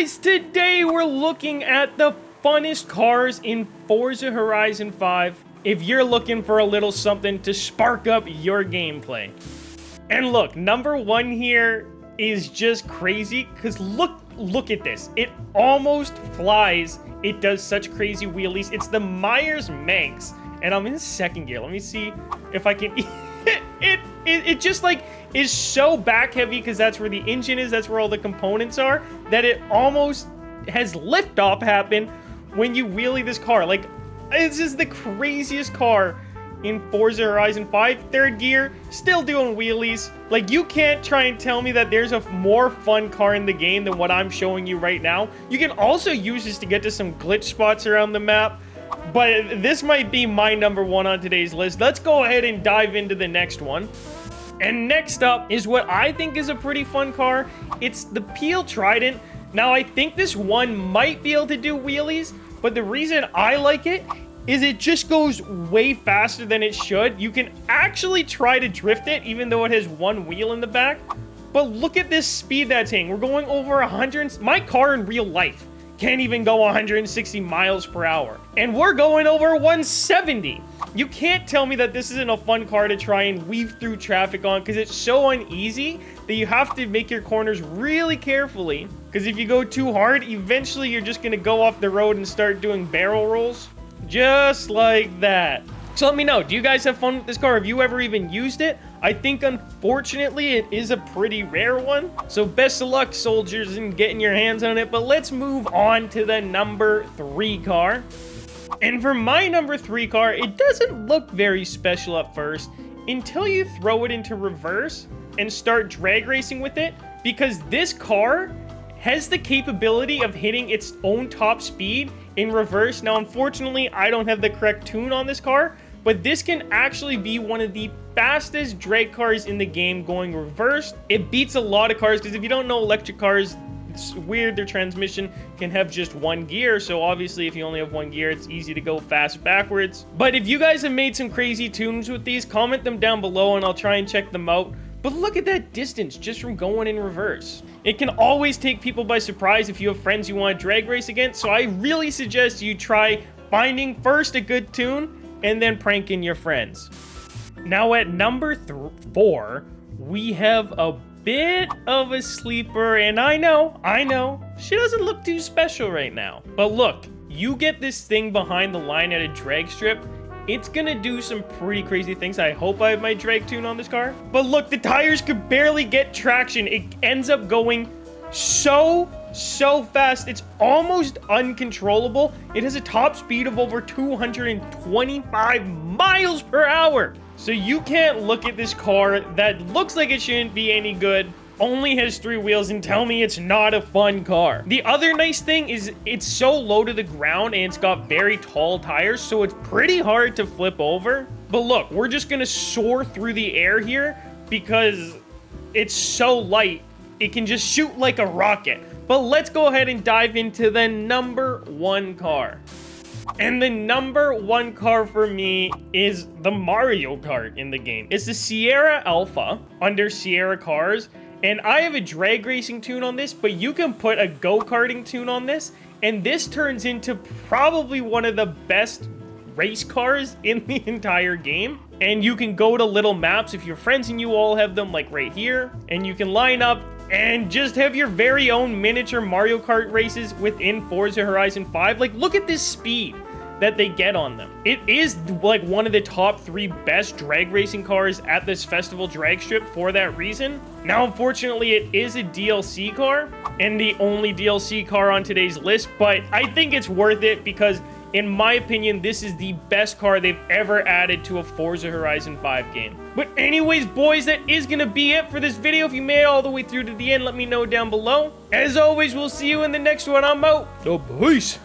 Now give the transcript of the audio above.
guys, today we're looking at the funnest cars in Forza Horizon 5 if you're looking for a little something to spark up your gameplay. And look, number one here is just crazy because look at this. It almost flies. It does such crazy wheelies. It's the Myers-Manx, and I'm in second gear. Let me see if I can... It just like is so back heavy because that's where the engine is, that's where all the components are, that it almost has liftoff happen when you wheelie this car. Like, this is the craziest car in Forza Horizon 5. Third gear, still doing wheelies. Like, you can't try and tell me that there's a more fun car in the game than what I'm showing you right now. You can also use this to get to some glitch spots around the map, but this might be my number one on today's list. Let's go ahead and dive into the next one. And next up is what I think is a pretty fun car. It's the Peel Trident. Now, I think this one might be able to do wheelies, but the reason I like it is it just goes way faster than it should. You can actually try to drift it, even though it has one wheel in the back. But look at this speed that's hitting. We're going over 100. My car in real life can't even go 160 miles per hour. And we're going over 170. You can't tell me that this isn't a fun car to try and weave through traffic on, because it's so uneasy that you have to make your corners really carefully. Because if you go too hard, eventually you're just going to go off the road and start doing barrel rolls. Just like that. So let me know, do you guys have fun with this car? Have you ever even used it? I think, unfortunately, it is a pretty rare one. So best of luck, soldiers, in getting your hands on it. But let's move on to the number 3 car. And for my number 3 car, it doesn't look very special at first until you throw it into reverse and start drag racing with it, because this car has the capability of hitting its own top speed in reverse. Now, unfortunately, I don't have the correct tune on this car, but this can actually be one of the fastest drag cars in the game going reverse. It beats a lot of cars, because if you don't know electric cars, it's weird, their transmission can have just one gear, so obviously if you only have one gear, it's easy to go fast backwards. But if you guys have made some crazy tunes with these, comment them down below and I'll try and check them out. But look at that distance just from going in reverse. It can always take people by surprise if you have friends you want to drag race against, so I really suggest you try finding first a good tune and then pranking your friends. Now at number 4, we have a bit of a sleeper, and I know, she doesn't look too special right now. But look, you get this thing behind the line at a drag strip, it's gonna do some pretty crazy things. I hope I have my drag tune on this car. But look, the tires could barely get traction. It ends up going so fast, it's almost uncontrollable. It has a top speed of over 225 miles per hour. So you can't look at this car that looks like it shouldn't be any good, only has 3 wheels, and tell me it's not a fun car. The other nice thing is it's so low to the ground and it's got very tall tires, so it's pretty hard to flip over. But look, we're just gonna soar through the air here because it's so light, it can just shoot like a rocket. But let's go ahead and dive into the number 1 car. And the number 1 car for me is the Mario Kart in the game. It's the Sierra Alpha under Sierra Cars. And I have a drag racing tune on this, but you can put a go-karting tune on this, and this turns into probably one of the best race cars in the entire game. And you can go to little maps if your friends and you all have them, like right here, and you can line up and just have your very own miniature Mario Kart races within Forza Horizon 5. Like, look at this speed that they get on them. It is like one of the top 3 best drag racing cars at this festival drag strip for that reason. Now, unfortunately, it is a DLC car and the only DLC car on today's list, but I think it's worth it because, in my opinion, this is the best car they've ever added to a Forza Horizon 5 game. But anyways, boys, that is gonna be it for this video. If you made it all the way through to the end, let me know down below. As always, we'll see you in the next one. I'm out. Oh, peace.